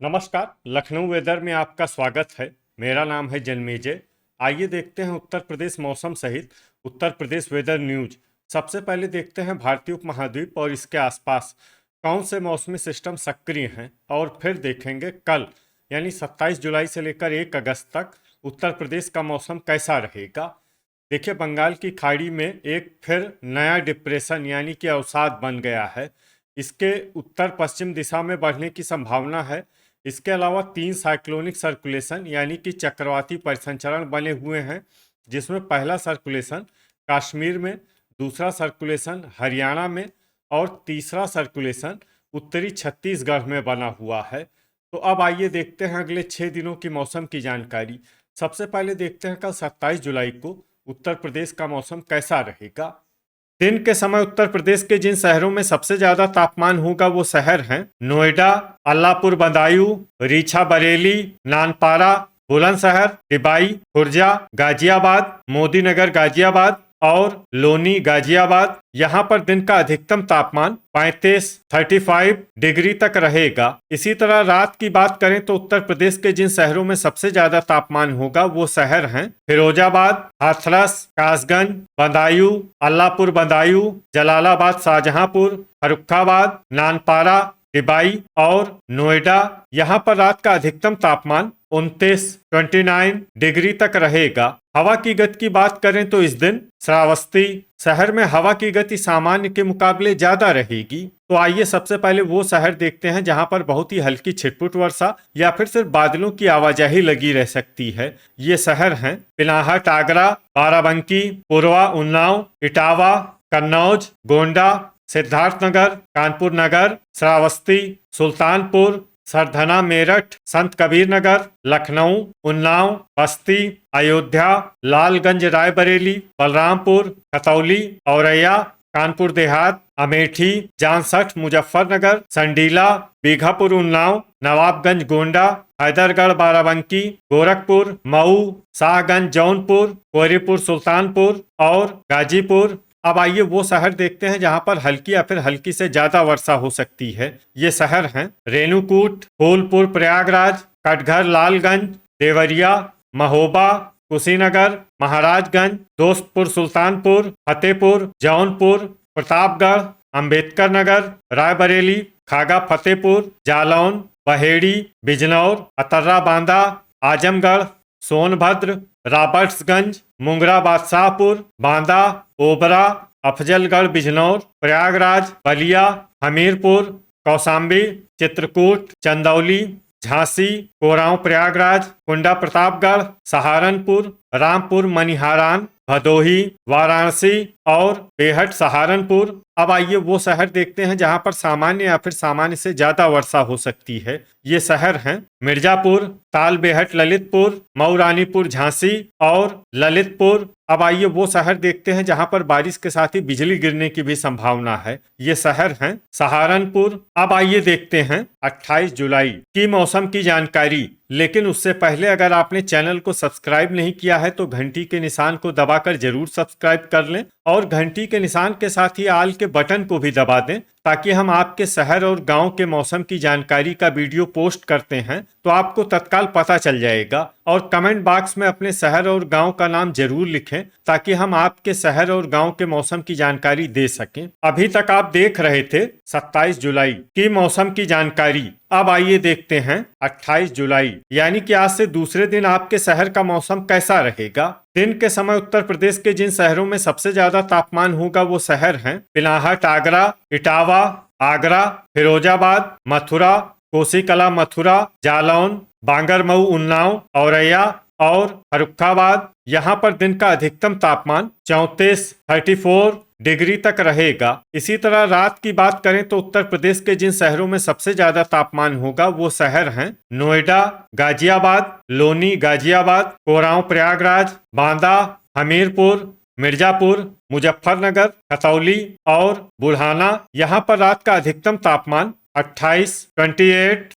नमस्कार। लखनऊ वेदर में आपका स्वागत है। मेरा नाम है जन्मेजय। आइए देखते हैं उत्तर प्रदेश मौसम सहित उत्तर प्रदेश वेदर न्यूज। सबसे पहले देखते हैं भारतीय उपमहाद्वीप और इसके आसपास कौन से मौसमी सिस्टम सक्रिय हैं, और फिर देखेंगे कल यानी 27 जुलाई से लेकर 1 अगस्त तक उत्तर प्रदेश का मौसम कैसा रहेगा। देखिए, बंगाल की खाड़ी में एक फिर नया डिप्रेशन यानी कि अवसाद बन गया है। इसके उत्तर पश्चिम दिशा में बढ़ने की संभावना है। इसके अलावा 3 साइक्लोनिक सर्कुलेशन यानी कि चक्रवाती परिसंचरण बने हुए हैं, जिसमें पहला सर्कुलेशन कश्मीर में, दूसरा सर्कुलेशन हरियाणा में और तीसरा सर्कुलेशन उत्तरी छत्तीसगढ़ में बना हुआ है। तो अब आइए देखते हैं अगले 6 दिनों की मौसम की जानकारी। सबसे पहले देखते हैं कल 27 जुलाई को उत्तर प्रदेश का मौसम कैसा रहेगा। दिन के समय उत्तर प्रदेश के जिन शहरों में सबसे ज्यादा तापमान होगा वो शहर हैं नोएडा, अल्लापुर बदायूं, रीछा बरेली, नानपारा, बुलंदशहर, टिबाई, खुर्जा, गाजियाबाद, मोदीनगर गाजियाबाद और लोनी गाजियाबाद। यहाँ पर दिन का अधिकतम तापमान 35 डिग्री तक रहेगा। इसी तरह रात की बात करें तो उत्तर प्रदेश के जिन शहरों में सबसे ज्यादा तापमान होगा वो शहर हैं फिरोजाबाद, हाथरस, कासगंज, बदायूं, अल्लापुर बदायूं, जलालाबाद, शाहजहांपुर, फर्रुखाबाद, नानपारा, टिबाई और नोएडा। यहाँ पर रात का अधिकतम तापमान 29 डिग्री तक रहेगा। हवा की गति की बात करें तो इस दिन श्रावस्ती शहर में हवा की गति सामान्य के मुकाबले ज्यादा रहेगी। तो आइए सबसे पहले वो शहर देखते हैं जहां पर बहुत ही हल्की छिटपुट वर्षा या फिर सिर्फ बादलों की आवाजाही लगी रह सकती है। ये शहर हैं पिनाहट, आगरा, बाराबंकी, पुरवा, उन्नाव, इटावा, कन्नौज, गोंडा, सिद्धार्थनगर, कानपुर नगर, श्रावस्ती, सुल्तानपुर, सरधना, मेरठ, संत कबीर नगर, लखनऊ, उन्नाव, बस्ती, अयोध्या, लालगंज, रायबरेली, बलरामपुर, खतौली, औरैया, कानपुर देहात, अमेठी, जामसठ, मुजफ्फरनगर, संडीला, बीघापुर, उन्नाव, नवाबगंज, गोंडा, हैदरगढ़, बाराबंकी, गोरखपुर, मऊ, शाहगंज, जौनपुर, कोहरीपुर, सुल्तानपुर और गाजीपुर। अब आइए वो शहर देखते हैं जहां पर हल्की या फिर हल्की से ज्यादा वर्षा हो सकती है। ये शहर हैं रेणुकूट, फूलपुर, प्रयागराज, कटघर, लालगंज, देवरिया, महोबा, कुशीनगर, महाराजगंज, दोस्तपुर, सुल्तानपुर, फतेहपुर, जौनपुर, प्रतापगढ़, अंबेडकर नगर, रायबरेली, खागा फतेहपुर, जालौन, बहेड़ी, बिजनौर, अतर्रा बांदा, आजमगढ़, सोनभद्र, रॉबर्ट्सगंज, मुंगरा, बादशाहपुर, बांदा, ओबरा, अफजलगढ़, बिजनौर, प्रयागराज, बलिया, हमीरपुर, कौशाम्बी, चित्रकूट, चंदौली, झांसी, कोरांव, प्रयागराज, कुंडा, प्रतापगढ़, सहारनपुर, रामपुर, मनिहारान, भदोही, वाराणसी और बेहट, सहारनपुर। अब आइए वो शहर देखते हैं जहां पर सामान्य या फिर सामान्य से ज्यादा वर्षा हो सकती है। ये शहर हैं मिर्जापुर, ताल बेहट, ललितपुर, मऊ, रानीपुर, झांसी और ललितपुर। अब आइए वो शहर देखते हैं जहां पर बारिश के साथ ही बिजली गिरने की भी संभावना है। ये शहर हैं सहारनपुर। अब आइए देखते हैं 28 जुलाई की मौसम की जानकारी। लेकिन उससे पहले अगर आपने चैनल को सब्सक्राइब नहीं किया है तो घंटी के निशान को दबाकर जरूर सब्सक्राइब कर लें और घंटी के निशान के साथ ही आल के बटन को भी दबा दें, ताकि हम आपके शहर और गांव के मौसम की जानकारी का वीडियो पोस्ट करते हैं तो आपको तत्काल पता चल जाएगा। और कमेंट बॉक्स में अपने शहर और गांव का नाम जरूर लिखें ताकि हम आपके शहर और गांव के मौसम की जानकारी दे सकें। अभी तक आप देख रहे थे 27 जुलाई की मौसम की जानकारी। अब आइए देखते हैं 28 जुलाई यानी कि आज से दूसरे दिन आपके शहर का मौसम कैसा रहेगा। दिन के समय उत्तर प्रदेश के जिन शहरों में सबसे ज्यादा तापमान होगा वो शहर हैं पिनाहट, आगरा, इटावा, आगरा, फिरोजाबाद, मथुरा, कोसीकला, मथुरा, जालौन, बांगरमऊ, उन्नाव, औरैया और फर्रुखाबाद। यहाँ पर दिन का अधिकतम तापमान 34 डिग्री तक रहेगा। इसी तरह रात की बात करें तो उत्तर प्रदेश के जिन शहरों में सबसे ज्यादा तापमान होगा वो शहर हैं नोएडा, गाजियाबाद, लोनी गाजियाबाद, कोरांव, प्रयागराज, बांदा, हमीरपुर, मिर्जापुर, मुजफ्फरनगर, खतौली और बुढ़ाना। यहाँ पर रात का अधिकतम तापमान 28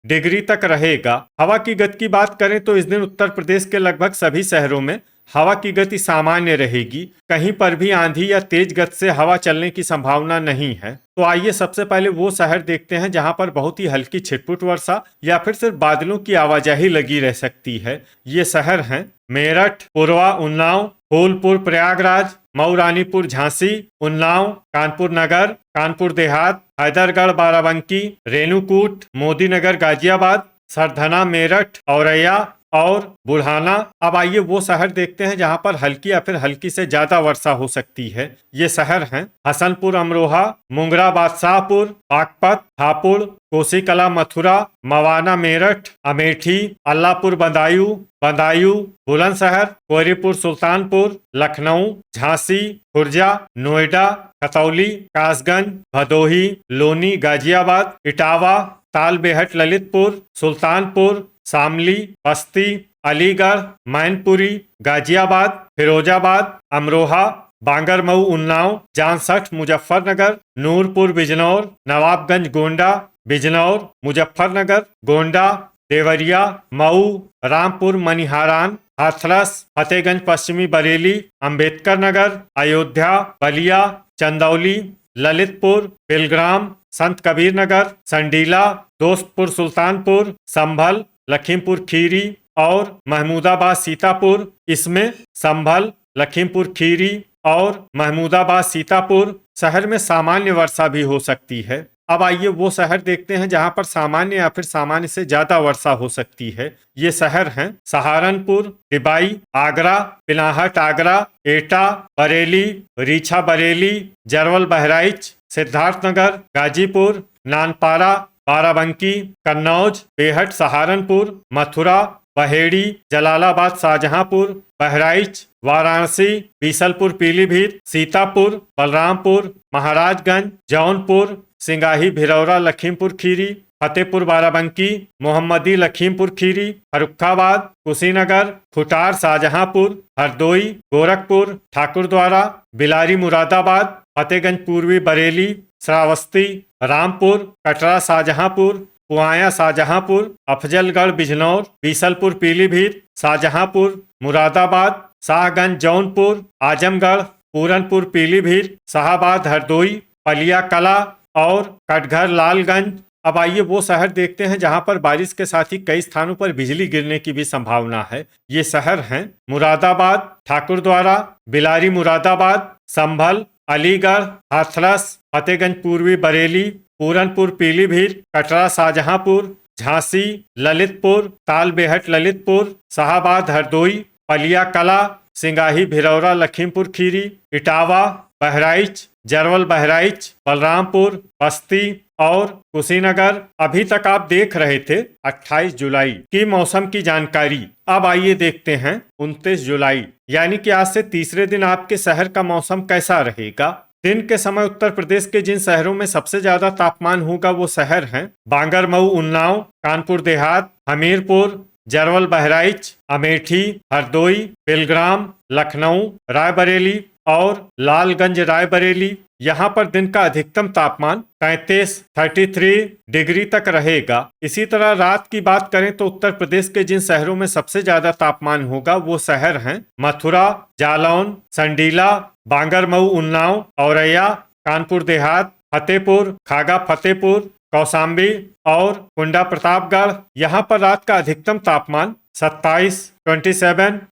डिग्री तक रहेगा। हवा की गति की बात करें तो इस दिन उत्तर प्रदेश के लगभग सभी शहरों में हवा की गति सामान्य रहेगी, कहीं पर भी आंधी या तेज गति से हवा चलने की संभावना नहीं है। तो आइए सबसे पहले वो शहर देखते हैं जहां पर बहुत ही हल्की छिटपुट वर्षा या फिर सिर्फ बादलों की आवाजाही लगी रह सकती है। ये शहर हैं मेरठ, पुरवा, उन्नाव, फूलपुर, प्रयागराज, मऊ, रानीपुर, झांसी, उन्नाव, कानपुर नगर, कानपुर देहात, हैदरगढ़, बाराबंकी, रेणुकूट, मोदीनगर, गाजियाबाद, सरधना, मेरठ, औरैया और बुढ़ाना। अब आइए वो शहर देखते हैं जहां पर हल्की या फिर हल्की से ज्यादा वर्षा हो सकती है। ये शहर हैं हसनपुर, अमरोहा, मुंगरा, बादशाहपुर, बागपत, हापुड़, कोसीकला, मथुरा, मवाना, मेरठ, अमेठी, अल्लाहपुर, बदायूं, बदायूं, बुलंदशहर, कोहरीपुर, सुल्तानपुर, लखनऊ, झांसी, खुर्जा, नोएडा, खतौली, कासगंज, भदोही, लोनी, गाजियाबाद, इटावा, तालबेहट, ललितपुर, सुल्तानपुर, शामली, बस्ती, अलीगढ़, मैनपुरी, गाजियाबाद, फिरोजाबाद, अमरोहा, बांगरमऊ, उन्नाव, जामसठ, मुजफ्फरनगर, नूरपुर, बिजनौर, नवाबगंज, गोंडा, बिजनौर, मुजफ्फरनगर, गोंडा, देवरिया, मऊ, रामपुर, मनिहारान, हाथरस, फतेहगंज पश्चिमी, बरेली, अंबेडकर नगर, अयोध्या, बलिया, चंदौली, ललितपुर, बिलग्राम, संत कबीर नगर, संडीला, दोस्तपुर, सुल्तानपुर, संभल, लखीमपुर खीरी और महमूदाबाद, सीतापुर। इसमें संभल, लखीमपुर खीरी और महमूदाबाद, सीतापुर शहर में सामान्य वर्षा भी हो सकती है। अब आइए वो शहर देखते हैं जहां पर सामान्य या फिर सामान्य से ज्यादा वर्षा हो सकती है। ये शहर हैं सहारनपुर, टिबाई, आगरा, पिनाहट, आगरा, एटा, बरेली, रीछा, बरेली, जरवल, बहराइच, सिद्धार्थनगर, गाजीपुर, नानपारा, बाराबंकी, कन्नौज, बेहट, सहारनपुर, मथुरा, बहेड़ी, जलालाबाद, शाहजहांपुर, बहराइच, वाराणसी, बीसलपुर, पीलीभीत, सीतापुर, बलरामपुर, महाराजगंज, जौनपुर, सिंगाही, भिरौरा, लखीमपुर खीरी, फतेहपुर, बाराबंकी, मोहम्मदी, लखीमपुर खीरी, फर्रुखाबाद, कुशीनगर, खुटार, शाहजहांपुर, हरदोई, गोरखपुर, ठाकुरद्वारा, बिलारी, मुरादाबाद, फतेहगंज पूर्वी, बरेली, श्रावस्ती, रामपुर, कटरा, शाहजहांपुर, पुआया, शाहजहांपुर, अफजलगढ़, बिजनौर, बीसलपुर, पीलीभीत, शाहजहांपुर, मुरादाबाद, शाहगंज, जौनपुर, आजमगढ़, पूरनपुर, पीलीभीत, शाहाबाद, हरदोई, पलिया कला और कटघर, लालगंज। अब आइए वो शहर देखते हैं जहां पर बारिश के साथ ही कई स्थानों पर बिजली गिरने की भी संभावना है। ये शहर हैं मुरादाबाद, ठाकुरद्वारा, बिलारी, मुरादाबाद, संभल, अलीगढ़, हाथरस, फतेहगंज पूर्वी, बरेली, पूरनपुर, पीलीभीत, कटरा, शाहजहांपुर, झांसी, ललितपुर, तालबेहट, ललितपुर, शाहाबाद, हरदोई, पलिया कला, सिंगाही, भिरौरा, लखीमपुर खीरी, इटावा, बहराइच, जरवल, बहराइच, बलरामपुर, बस्ती और कुशीनगर। अभी तक आप देख रहे थे 28 जुलाई की मौसम की जानकारी। अब आइए देखते हैं 29 जुलाई यानी कि आज से तीसरे दिन आपके शहर का मौसम कैसा रहेगा। दिन के समय उत्तर प्रदेश के जिन शहरों में सबसे ज्यादा तापमान होगा वो शहर हैं बांगरमऊ, उन्नाव, कानपुर देहात, हमीरपुर, जरवल, बहराइच, अमेठी, हरदोई, बिलग्राम, लखनऊ, रायबरेली और लालगंज, रायबरेली। यहाँ पर दिन का अधिकतम तापमान 33 डिग्री तक रहेगा। इसी तरह रात की बात करें तो उत्तर प्रदेश के जिन शहरों में सबसे ज्यादा तापमान होगा वो शहर हैं मथुरा, जालौन, संडीला, बांगरमऊ, उन्नाव, औरैया, कानपुर देहात, फतेहपुर, खागा फतेहपुर, कौशाम्बी और कुंडा प्रतापगढ़। यहाँ पर रात का अधिकतम तापमान 27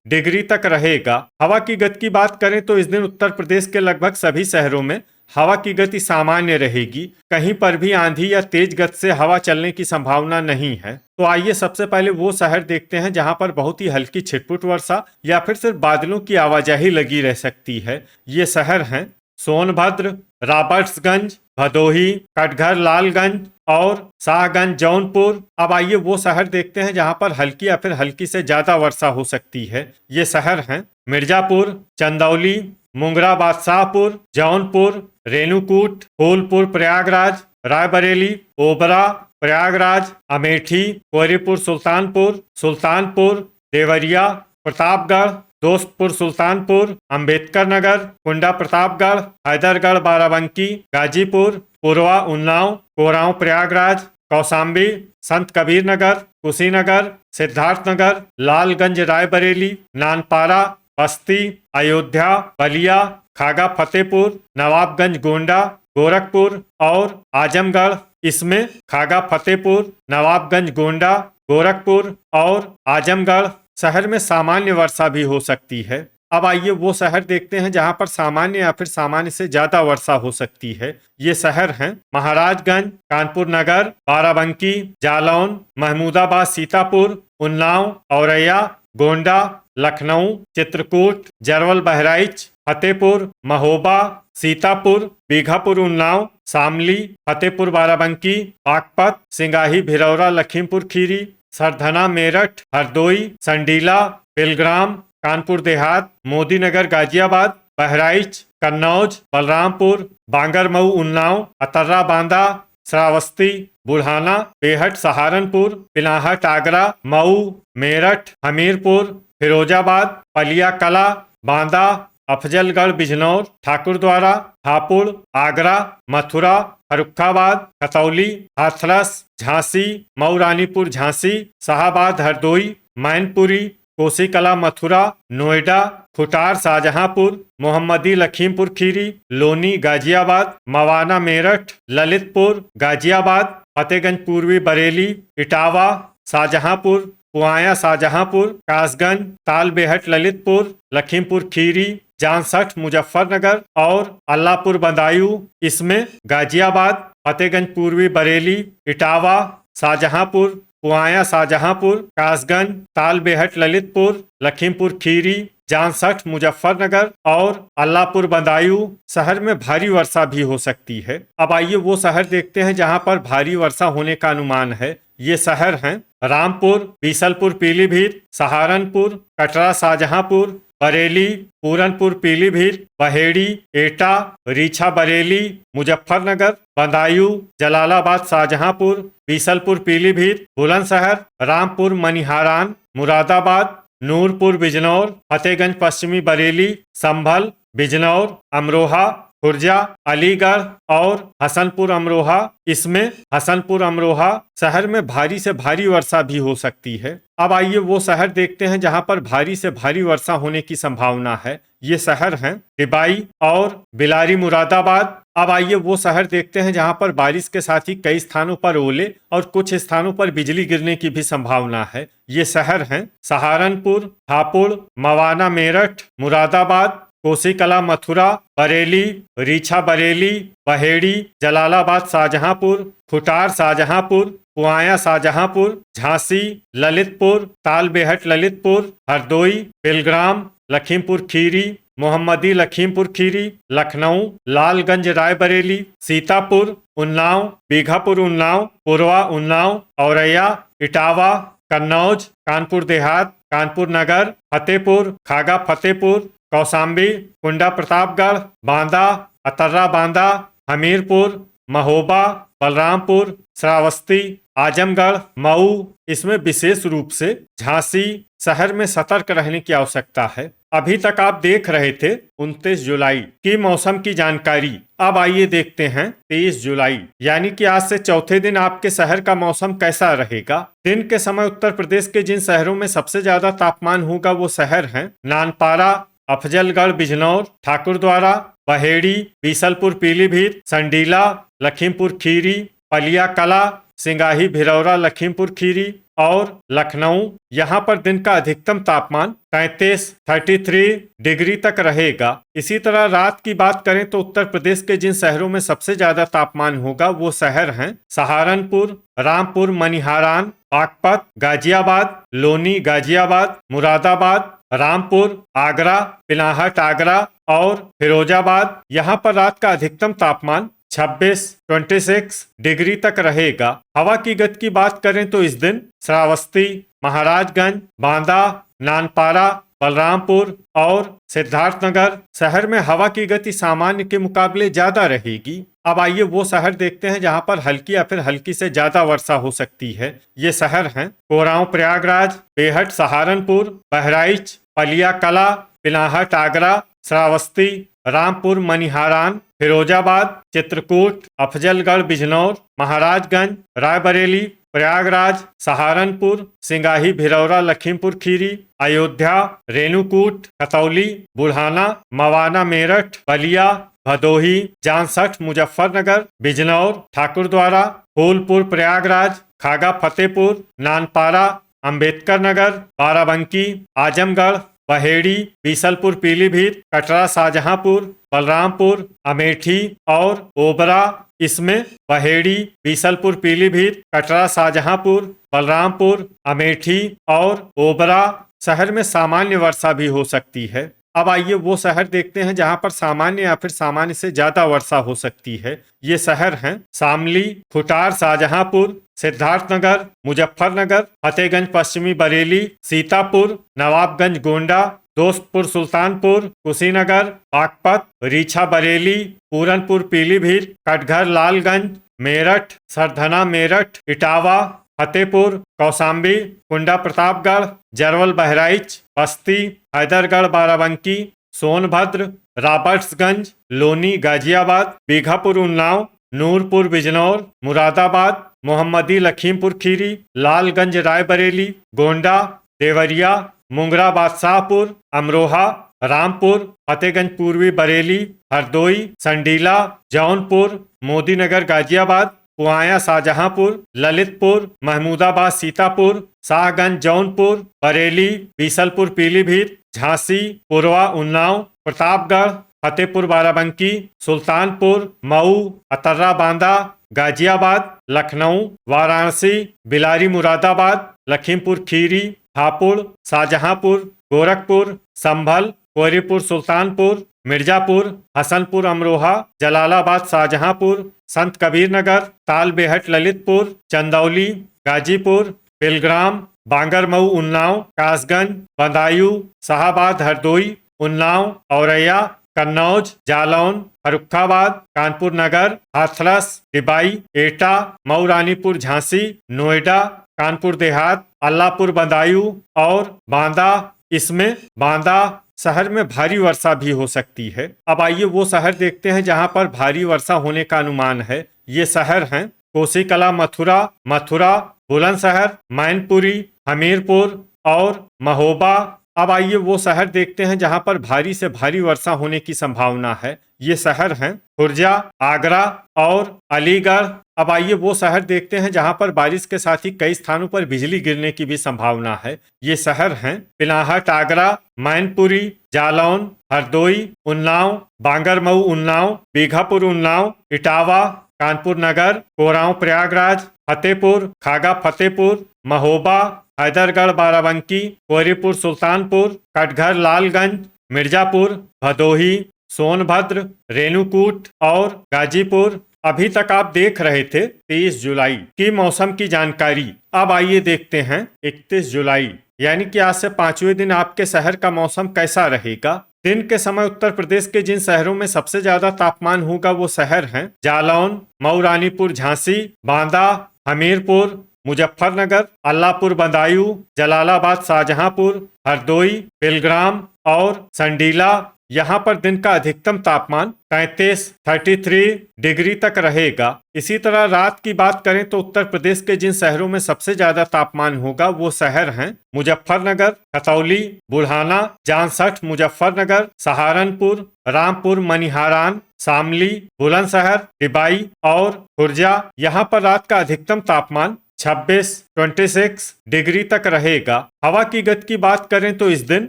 डिग्री तक रहेगा। हवा की गति की बात करें तो इस दिन उत्तर प्रदेश के लगभग सभी शहरों में हवा की गति सामान्य रहेगी, कहीं पर भी आंधी या तेज गति से हवा चलने की संभावना नहीं है। तो आइए सबसे पहले वो शहर देखते हैं जहां पर बहुत ही हल्की छिटपुट वर्षा या फिर सिर्फ बादलों की आवाजाही लगी रह सकती है। ये शहर हैं सोनभद्र, रॉबर्ट्सगंज, भदोही, कटघर, लालगंज और शाहगंज, जौनपुर। अब आइए वो शहर देखते हैं जहां पर हल्की या फिर हल्की से ज्यादा वर्षा हो सकती है। ये शहर हैं मिर्जापुर, चंदौली, मुंगरा, बादशाहपुर, जौनपुर, रेणुकूट, फूलपुर, प्रयागराज, रायबरेली, ओबरा, प्रयागराज, अमेठी, कोहरीपुर, सुल्तानपुर, सुल्तानपुर, देवरिया, प्रतापगढ़, दोस्तपुर, सुल्तानपुर, अंबेडकर नगर, कुंडा प्रतापगढ़, हैदरगढ़, बाराबंकी, गाजीपुर, पुरवा, उन्नाव, कोरांव, प्रयागराज, कौशाम्बी, संत कबीर नगर, कुशीनगर, सिद्धार्थनगर, लालगंज, रायबरेली, नानपारा, बस्ती, अयोध्या, बलिया, खागा फतेहपुर, नवाबगंज गोंडा, गोरखपुर और आजमगढ़। इसमें खागा फतेहपुर, नवाबगंज गोंडा, गोरखपुर और आजमगढ़ शहर में सामान्य वर्षा भी हो सकती है। अब आइए वो शहर देखते हैं जहां पर सामान्य या फिर सामान्य से ज्यादा वर्षा हो सकती है। ये शहर हैं महाराजगंज, कानपुर नगर, बाराबंकी, जालौन, महमूदाबाद, सीतापुर, उन्नाव, औरैया, गोंडा, लखनऊ, चित्रकूट, जरवल, बहराइच, फतेहपुर, महोबा, सीतापुर, बीघापुर, उन्नाव, शामली, फतेहपुर, बाराबंकी, बागपत, सिंगाही, भिलौरा, लखीमपुर खीरी, सरधना, मेरठ, हरदोई, संडीला, बिलग्राम, कानपुर देहात, मोदीनगर, गाजियाबाद, बहराइच, कन्नौज, बलरामपुर, बांगरमऊ, उन्नाव, अतर्रा, बांदा, श्रावस्ती, बुढ़ाना, बेहट, सहारनपुर, पिनाहट, आगरा, मऊ, मेरठ, हमीरपुर, फिरोजाबाद, पलिया कला, बांदा, अफजलगढ़, बिजनौर, ठाकुरद्वारा, हापुड़, आगरा, मथुरा, फर्रुखाबाद, खतौली, हाथरस, झांसी, मऊ, रानीपुर, झांसी, शाहाबाद, हरदोई, मैनपुरी, कोसीकला, मथुरा, नोएडा, खुटार, शाहजहांपुर, मोहम्मदी, लखीमपुर खीरी, लोनी, गाजियाबाद, मवाना, मेरठ, ललितपुर, गाजियाबाद, फतेहगंज पूर्वी, बरेली, इटावा, शाहजहांपुर, पुआया, शाहजहांपुर, कासगंज, तालबेहट, ललितपुर, लखीमपुर खीरी, जानसठ, मुजफ्फरनगर और अल्लाहपुर, बदायूं। इसमें गाजियाबाद, फतेहगंज पूर्वी, बरेली, इटावा, शाहजहांपुर, पुआया, शाहजहांपुर, कासगंज, तालबेहट, ललितपुर, लखीमपुर खीरी, जानसठ, मुजफ्फरनगर और अल्लाहपुर, बदायूं शहर में भारी वर्षा भी हो सकती है। अब आइए वो शहर देखते हैं जहां पर भारी वर्षा होने का अनुमान है। ये शहर हैं रामपुर, बीसलपुर, पीलीभीत, सहारनपुर, कटरा, शाहजहांपुर, बरेली, पूरनपुर, पीलीभीत, बहेड़ी, एटा, रीछा, बरेली, मुजफ्फरनगर, बदायूं, जलालाबाद, शाहजहांपुर, बीसलपुर, पीलीभीत, बुलंदशहर, रामपुर, मनिहारान, मुरादाबाद, नूरपुर, बिजनौर, फतेहगंज पश्चिमी, बरेली, संभल, बिजनौर, अमरोहा, खुर्जा, अलीगढ़ और हसनपुर, अमरोहा। इसमें हसनपुर, अमरोहा शहर में भारी से भारी वर्षा भी हो सकती है। अब आइए वो शहर देखते हैं जहां पर भारी से भारी वर्षा होने की संभावना है। ये शहर हैं टिबाई और बिलारी, मुरादाबाद। अब आइए वो शहर देखते हैं जहां पर बारिश के साथ ही कई स्थानों पर ओले और कुछ स्थानों पर बिजली गिरने की भी संभावना है। ये शहर हैं सहारनपुर, हापुड़, मवाना, मेरठ, मुरादाबाद, कोसीकला, मथुरा, बरेली, रीछा, बरेली, बहेड़ी, जलालाबाद, शाहजहांपुर, खुटार, शाहजहांपुर, पुआया, शाहजहांपुर, झांसी, ललितपुर, तालबेहट, ललितपुर, हरदोई, बिलग्राम, लखीमपुर खीरी, मोहम्मदी, लखीमपुर खीरी, लखनऊ, लालगंज, रायबरेली, सीतापुर, उन्नाव, बीघापुर, उन्नाव, पूर्वा, उन्नाव, औरैया, इटावा, कन्नौज, कानपुर देहात, कानपुर नगर, फतेहपुर, खागा फतेहपुर, कौशाम्बी, कुंडा प्रतापगढ़, बांदा, अतर्रा, बांदा, हमीरपुर, महोबा, बलरामपुर, श्रावस्ती, आजमगढ़, मऊ। इसमें विशेष रूप से झांसी शहर में सतर्क रहने की आवश्यकता है। अभी तक आप देख रहे थे 29 जुलाई की मौसम की जानकारी। अब आइए देखते हैं 23 जुलाई यानी कि आज से चौथे दिन आपके शहर का मौसम कैसा रहेगा। दिन के समय उत्तर प्रदेश के जिन शहरों में सबसे ज्यादा तापमान होगा वो शहर हैं नानपारा, अफजलगढ़, बिजनौर, ठाकुरद्वारा, बहेड़ी, बीसलपुर, पीलीभीत, संडीला, लखीमपुर खीरी, पलिया कला, सिंगाही, भिलौरा, लखीमपुर खीरी और लखनऊ। यहाँ पर दिन का अधिकतम तापमान 33 डिग्री तक रहेगा। इसी तरह रात की बात करें तो उत्तर प्रदेश के जिन शहरों में सबसे ज्यादा तापमान होगा वो शहर हैं सहारनपुर, रामपुर, मनिहारान, बागपत, गाजियाबाद, लोनी, गाजियाबाद, मुरादाबाद, रामपुर, आगरा, पिनाहट, आगरा और फिरोजाबाद। यहाँ पर रात का अधिकतम तापमान 26 डिग्री तक रहेगा। हवा की गति की बात करें तो इस दिन श्रावस्ती, महाराजगंज, बांदा, नानपारा, बलरामपुर और सिद्धार्थनगर शहर में हवा की गति सामान्य के मुकाबले ज्यादा रहेगी। अब आइए वो शहर देखते हैं जहां पर हल्की या फिर हल्की से ज्यादा वर्षा हो सकती है। ये शहर हैं कोरांव, प्रयागराज, बेहट, सहारनपुर, बहराइच, पलिया कला, पिनाहट, आगरा, श्रावस्ती, रामपुर, मनिहारान, फिरोजाबाद, चित्रकूट, अफजलगढ़, बिजनौर, महाराजगंज, रायबरेली, प्रयागराज, सहारनपुर, सिंगाही भिलौरा लखीमपुर खीरी, अयोध्या, रेणुकूट, खतौली, बुढ़ाना, मवाना मेरठ, बलिया, भदोही, जामसठ मुजफ्फरनगर, बिजनौर, ठाकुरद्वारा, फूलपुर प्रयागराज, खागा फतेहपुर, नानपारा, अंबेडकर नगर, बाराबंकी, आजमगढ़, बहेड़ी, बीसलपुर पीलीभीत, कटरा शाहजहांपुर, बलरामपुर, अमेठी और ओबरा। इसमें बहेड़ी, बीसलपुर पीलीभीत, कटरा शाहजहांपुर, बलरामपुर, अमेठी और ओबरा शहर में सामान्य वर्षा भी हो सकती है। अब आइए वो शहर देखते हैं जहां पर सामान्य या फिर सामान्य से ज्यादा वर्षा हो सकती है। ये शहर हैं शामली, खुटार शाहजहांपुर, सिद्धार्थनगर, मुजफ्फरनगर, फतेहगंज पश्चिमी बरेली, सीतापुर, नवाबगंज गोंडा, दोस्तपुर सुल्तानपुर, कुशीनगर, बागपत, रीछा बरेली, पूरनपुर पीलीभीत, कटघर लालगंज, मेरठ, सरधना मेरठ, इटावा, फतेहपुर, कौशाम्बी, कुंडा प्रतापगढ़, जरवल बहराइच, बस्ती, हैदरगढ़ बाराबंकी, सोनभद्र, रॉबर्ट्सगंज, लोनी गाजियाबाद, बीघापुर उन्नाव, नूरपुर बिजनौर, मुरादाबाद, मोहम्मदी लखीमपुर खीरी, लालगंज रायबरेली, गोंडा, देवरिया, मुंगरा बादशाहपुर, अमरोहा, रामपुर, फतेहगंज पूर्वी बरेली, हरदोई, संडीला, जौनपुर, मोदीनगर गाजियाबाद, पुआया शाहजहांपुर, ललितपुर, महमूदाबाद सीतापुर, शाहगंज जौनपुर, बरेली, बीसलपुर पीलीभीत, झांसी, पुरवा उन्नाव, प्रतापगढ़, फतेहपुर बाराबंकी, सुल्तानपुर, मऊ, अतर्रा बांदा, गाजियाबाद, लखनऊ, वाराणसी, बिलारी मुरादाबाद, लखीमपुर खीरी, हापुड़, शाहजहांपुर, गोरखपुर, संभल, कोहरीपुर सुल्तानपुर, मिर्जापुर, हसनपुर अमरोहा, जलालाबाद शाहजहांपुर, संत कबीर नगर, तालबेहट ललितपुर, चंदौली, गाजीपुर, बिलग्राम, बांगरमऊ उन्नाव, कासगंज, बदायूं, शाहाबाद हरदोई, उन्नाव, औरैया, कन्नौज, जालौन, फर्रुखाबाद, कानपुर नगर, हाथरस, डिबाई, एटा, मऊ रानीपुर झांसी, नोएडा, कानपुर देहात, अल्लाहपुर बदायूं और बांदा। इसमें बांदा शहर में भारी वर्षा भी हो सकती है। अब आइए वो शहर देखते हैं जहां पर भारी वर्षा होने का अनुमान है। ये शहर हैं कोसीकला मथुरा, बुलंदशहर, मैनपुरी, हमीरपुर और महोबा। अब आइए वो शहर देखते हैं जहां पर भारी से भारी वर्षा होने की संभावना है। ये शहर हैं खुर्जा, आगरा और अलीगढ़। अब आइए वो शहर देखते हैं जहां पर बारिश के साथ ही कई स्थानों पर बिजली गिरने की भी संभावना है। ये शहर हैं पिनाहट आगरा, मैनपुरी, जालौन, हरदोई, उन्नाव, बांगरमऊ उन्नाव, बीघापुर उन्नाव, इटावा, कानपुर नगर, कोरांव प्रयागराज, फतेहपुर, खागा फतेहपुर, महोबा, हैदरगढ़ बाराबंकी, कोहरीपुर सुल्तानपुर, कटघर लालगंज, मिर्जापुर, भदोही, सोनभद्र, रेणुकूट और गाजीपुर। अभी तक आप देख रहे थे 23 जुलाई की मौसम की जानकारी। अब आइए देखते हैं 31 जुलाई यानी कि आज से 5वें दिन आपके शहर का मौसम कैसा रहेगा। दिन के समय उत्तर प्रदेश के जिन शहरों में सबसे ज्यादा तापमान होगा वो शहर हैं जालौन, मऊ रानीपुर झांसी, बांदा, हमीरपुर, मुजफ्फरनगर, अल्लाहपुर बदायूं, जलालाबाद शाहजहांपुर, हरदोई, बिलग्राम और संडीला। यहाँ पर दिन का अधिकतम तापमान 33 डिग्री तक रहेगा। इसी तरह रात की बात करें तो उत्तर प्रदेश के जिन शहरों में सबसे ज्यादा तापमान होगा वो शहर हैं मुजफ्फरनगर, खतौली, बुढ़ाना, जामसठ मुजफ्फरनगर, सहारनपुर, रामपुर मनिहारान, शामली, बुलंदशहर, डिबाई और खुर्जा। यहाँ पर रात का अधिकतम तापमान 26 डिग्री तक रहेगा। हवा की गति की बात करें तो इस दिन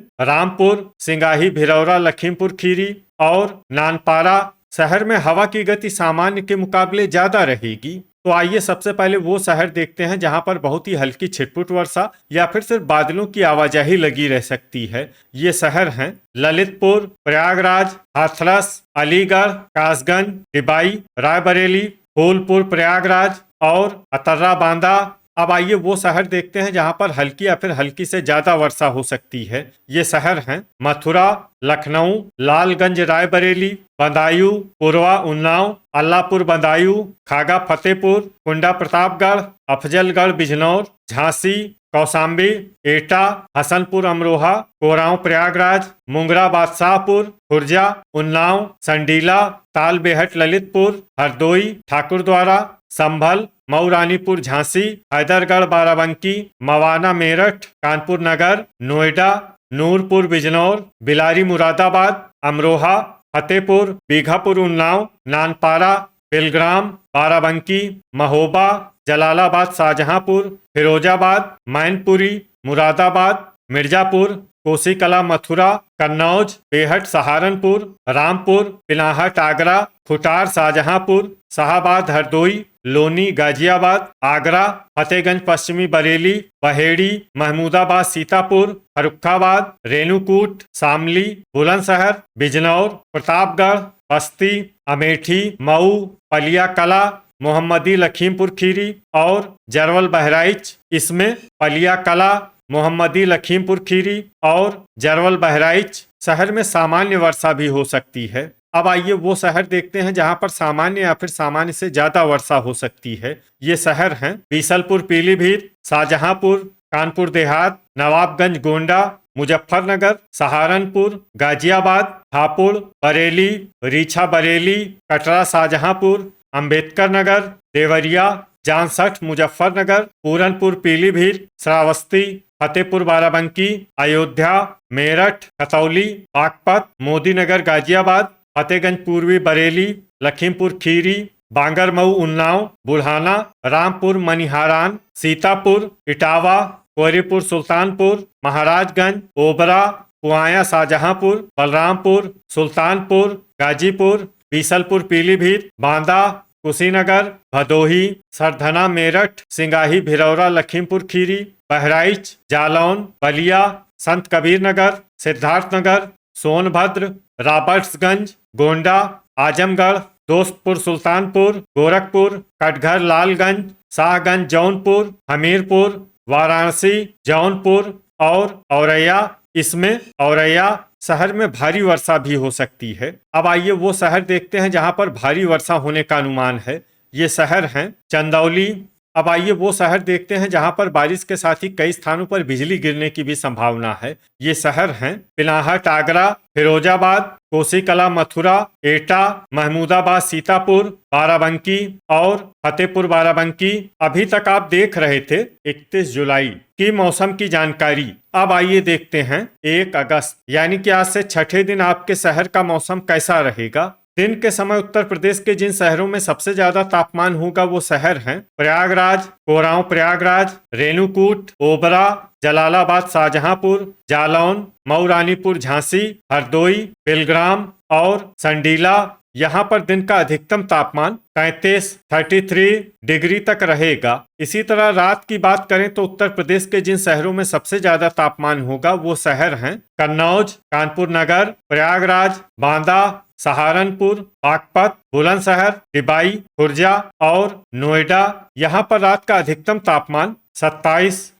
रामपुर, सिंगाही भिलौरा लखीमपुर खीरी और नानपारा शहर में हवा की गति सामान्य के मुकाबले ज्यादा रहेगी। तो आइए सबसे पहले वो शहर देखते हैं जहां पर बहुत ही हल्की छिटपुट वर्षा या फिर सिर्फ बादलों की आवाजाही लगी रह सकती है। ये शहर हैं ललितपुर, प्रयागराज, हाथरस, अलीगढ़, कासगंज, डिबाई, रायबरेली, फूलपुर प्रयागराज और अतर्रा बांदा। अब आइए वो शहर देखते हैं जहां पर हल्की या फिर हल्की से ज्यादा वर्षा हो सकती है। ये शहर हैं मथुरा, लखनऊ, लालगंज रायबरेली, बदायूं, पुरवा उन्नाव, अल्लाहपुर बदायूं, खागा फतेहपुर, कुंडा प्रतापगढ़, अफजलगढ़ बिजनौर, झांसी, कौशाम्बी, एटा, हसनपुर अमरोहा, कोरांव प्रयागराज, मुंगरा बादशाहपुर, खुर्जा, उन्नाव, संडीला, तालबेहट ललितपुर, हरदोई, ठाकुरद्वारा, संभल, मऊ रानीपुर झांसी, हैदरगढ़ बाराबंकी, मवाना मेरठ, कानपुर नगर, नोएडा, नूरपुर बिजनौर, बिलारी मुरादाबाद, अमरोहा, फतेहपुर, बीघापुर उन्नाव, नानपारा, बिलग्राम, बाराबंकी, महोबा, जलालाबाद शाहजहांपुर, फिरोजाबाद, मैनपुरी, मुरादाबाद, मिर्जापुर, कोसीकला मथुरा, कन्नौज, बेहट सहारनपुर, रामपुर, पिनाहट आगरा, खुटार शाहजहांपुर, शाहाबाद हरदोई, लोनी गाजियाबाद, आगरा, फतेहगंज पश्चिमी बरेली, बहेड़ी, महमूदाबाद सीतापुर, फर्रुखाबाद, रेणुकूट, शामली, बुलंदशहर, बिजनौर, प्रतापगढ़, बस्ती, अमेठी, मऊ, पलिया कला, मोहम्मदी लखीमपुर खीरी और जरवल बहराइच। इसमें पलिया कला, मोहम्मदी लखीमपुर खीरी और जरवल बहराइच शहर में सामान्य वर्षा भी हो सकती है। अब आइए वो शहर देखते हैं जहां पर सामान्य या फिर सामान्य से ज्यादा वर्षा हो सकती है। ये शहर हैं बीसलपुर पीलीभीत, शाहजहांपुर, कानपुर देहात, नवाबगंज गोंडा, मुजफ्फरनगर, सहारनपुर, गाजियाबाद, हापुड़, बरेली, रीछा बरेली, कटरा शाहजहांपुर, अंबेडकर नगर, देवरिया, जांसठ मुजफ्फरनगर, पूरनपुर पीलीभीत, श्रावस्ती, फतेहपुर बाराबंकी, अयोध्या, मेरठ, खतौली, बागपत, मोदीनगर गाजियाबाद, फतेहगंज पूर्वी बरेली, लखीमपुर खीरी, बांगरमऊ उन्नाव, बुढ़ाना, रामपुर मनिहारान, सीतापुर, इटावा, कोहरीपुर सुल्तानपुर, महाराजगंज, ओबरा, कुआया शाहजहांपुर, बलरामपुर, सुल्तानपुर, गाजीपुर, बीसलपुर पीलीभीत, बांदा, कुशीनगर, भदोही, सरधना मेरठ, सिंगाही भिरौरा लखीमपुर खीरी, बहराइच, जालौन, बलिया, संत कबीर नगर, सिद्धार्थनगर, सोनभद्र, रॉबर्ट्सगंज, गोंडा, आजमगढ़, दोस्तपुर सुल्तानपुर, गोरखपुर, कटघर लालगंज, शाहगंज जौनपुर, हमीरपुर, वाराणसी, जौनपुर और औरैया। इसमें औरैया शहर में भारी वर्षा भी हो सकती है। अब आइए वो शहर देखते हैं जहां पर भारी वर्षा होने का अनुमान है। ये शहर हैं चंदौली। अब आइए वो शहर देखते हैं जहां पर बारिश के साथ ही कई स्थानों पर बिजली गिरने की भी संभावना है। ये शहर हैं पिनाहट आगरा, फिरोजाबाद, कोसीकला मथुरा, एटा, महमूदाबाद सीतापुर, बाराबंकी और फतेहपुर बाराबंकी। अभी तक आप देख रहे थे 31 जुलाई की मौसम की जानकारी। अब आइए देखते हैं 1 अगस्त यानी कि आज से छठे दिन आपके शहर का मौसम कैसा रहेगा। दिन के समय उत्तर प्रदेश के जिन शहरों में सबसे ज्यादा तापमान होगा वो शहर हैं प्रयागराज, कोरांव प्रयागराज, रेणुकूट, ओबरा, जलालाबाद शाहजहांपुर, जालौन, मऊ रानीपुर झांसी, हरदोई, बिलग्राम और संडीला। यहाँ पर दिन का अधिकतम तापमान 33 डिग्री तक रहेगा। इसी तरह रात की बात करें तो उत्तर प्रदेश के जिन शहरों में सबसे ज्यादा तापमान होगा वो शहर हैं कन्नौज, कानपुर नगर, प्रयागराज, बांदा, सहारनपुर, बागपत, बुलंदशहर, टिबाई, खुर्जा और नोएडा। यहाँ पर रात का अधिकतम तापमान 27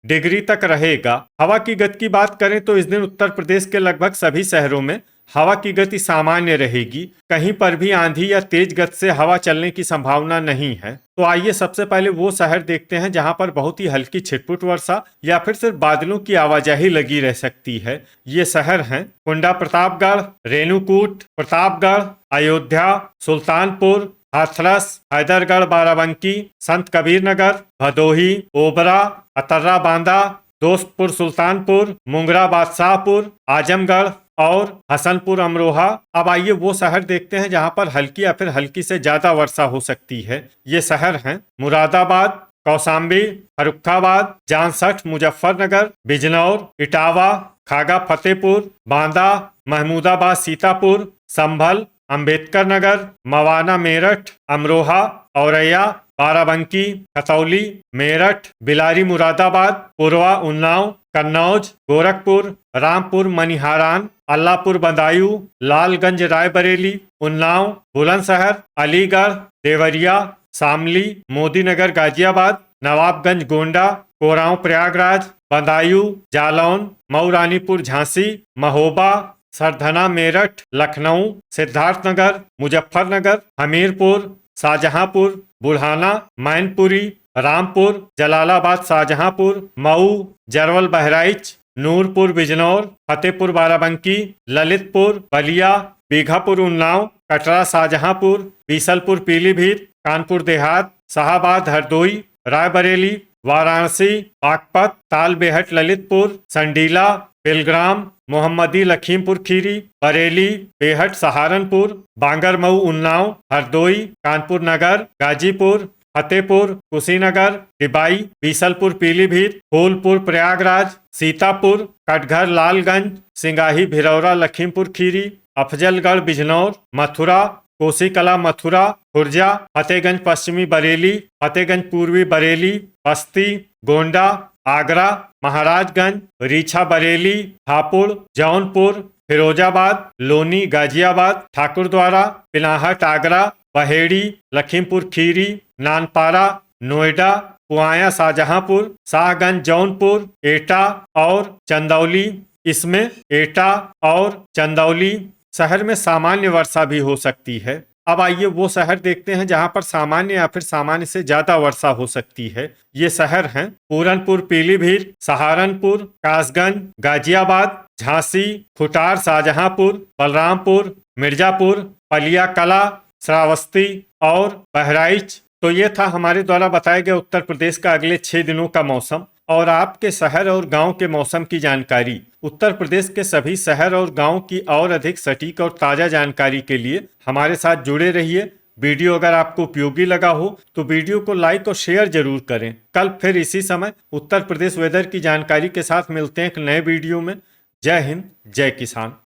डिग्री तक रहेगा। हवा की गति की बात करें तो इस दिन उत्तर प्रदेश के लगभग सभी शहरों में हवा की गति सामान्य रहेगी। कहीं पर भी आंधी या तेज गति से हवा चलने की संभावना नहीं है। तो आइए सबसे पहले वो शहर देखते हैं जहां पर बहुत ही हल्की छिटपुट वर्षा या फिर सिर्फ बादलों की आवाजाही लगी रह सकती है। ये शहर हैं कुंडा प्रतापगढ़, रेणुकूट प्रतापगढ़, अयोध्या, सुल्तानपुर, हाथरस, हैदरगढ़ बाराबंकी, संत कबीर नगर, भदोही, ओबरा, अतर्रा बांदा, दोस्तपुर सुल्तानपुर, मुंगरा बादशाहपुर, आजमगढ़ और हसनपुर अमरोहा। अब आइए वो शहर देखते हैं जहां पर हल्की या फिर हल्की से ज्यादा वर्षा हो सकती है। ये शहर हैं मुरादाबाद, कौशाम्बी, फर्रुखाबाद, जांसठ मुजफ्फरनगर, बिजनौर, इटावा, खागा फतेहपुर, बांदा, महमूदाबाद सीतापुर, संभल, अंबेडकर नगर, मवाना मेरठ, अमरोहा, औरैया, बाराबंकी, खतौली, मेरठ, बिलारी मुरादाबाद, पुरवा उन्नाव, कन्नौज, गोरखपुर, रामपुर मनिहारान, अल्लाहपुर बदायूं, लालगंज रायबरेली, उन्नाव, बुलंदशहर, अलीगढ़, देवरिया, शामली, मोदीनगर गाजियाबाद, नवाबगंज गोंडा, कोरांव प्रयागराज, बदायूं, जालौन, मऊ रानीपुर झांसी, महोबा, सरधना मेरठ, लखनऊ, सिद्धार्थनगर, मुजफ्फरनगर, हमीरपुर, शाहजहांपुर, बुढ़ाना, मैनपुरी, रामपुर, जलालाबाद शाहजहांपुर, मऊ, जरवल बहराइच, नूरपुर बिजनौर, फतेहपुर बाराबंकी, ललितपुर, बलिया, बीघापुर उन्नाव, कटरा शाहजहांपुर, बीसलपुर पीलीभीत, कानपुर देहात, शाहाबाद हरदोई, रायबरेली, वाराणसी, बागपत, तालबेहट ललितपुर, संडीला, बेलग्राम, मोहम्मदी लखीमपुर खीरी, बरेली, बेहट सहारनपुर, बांगरमऊ उन्नाव, हरदोई, कानपुर नगर, गाजीपुर, फतेहपुर, कुशीनगर, डिबाई, बीसलपुर पीलीभीत, फूलपुर प्रयागराज, सीतापुर, कटघर लालगंज, सिंगाही भिरौरा लखीमपुर खीरी, अफजलगढ़ बिजनौर, मथुरा, कोसीकला मथुरा, खुर्जा, फतेहगंज पश्चिमी बरेली, फतेहगंज पूर्वी बरेली, बस्ती, गोंडा, आगरा, महाराजगंज, रीछा बरेली, हापुड़, जौनपुर, फिरोजाबाद, लोनी गाजियाबाद, ठाकुरद्वारा, पिनाहट आगरा, बहेड़ी, लखीमपुर खीरी, नानपारा, नोएडा, पुआया शाहजहांपुर, शाहगंज जौनपुर, एटा और चंदौली। इसमें एटा और चंदौली शहर में सामान्य वर्षा भी हो सकती है। अब आइए वो शहर देखते हैं जहां पर सामान्य या फिर सामान्य से ज्यादा वर्षा हो सकती है। ये शहर हैं पूरनपुर पीलीभीत, सहारनपुर, कासगंज, गाजियाबाद, झांसी, खुटार शाहजहांपुर, बलरामपुर, मिर्जापुर, पलिया कला, श्रावस्ती और बहराइच। तो ये था हमारे द्वारा बताया गया उत्तर प्रदेश का अगले 6 दिनों का मौसम और आपके शहर और गांव के मौसम की जानकारी। उत्तर प्रदेश के सभी शहर और गांव की और अधिक सटीक और ताज़ा जानकारी के लिए हमारे साथ जुड़े रहिए। वीडियो अगर आपको उपयोगी लगा हो तो वीडियो को लाइक और शेयर जरूर करें। कल फिर इसी समय उत्तर प्रदेश वेदर की जानकारी के साथ मिलते हैं एक नए वीडियो में। जय हिंद, जय किसान।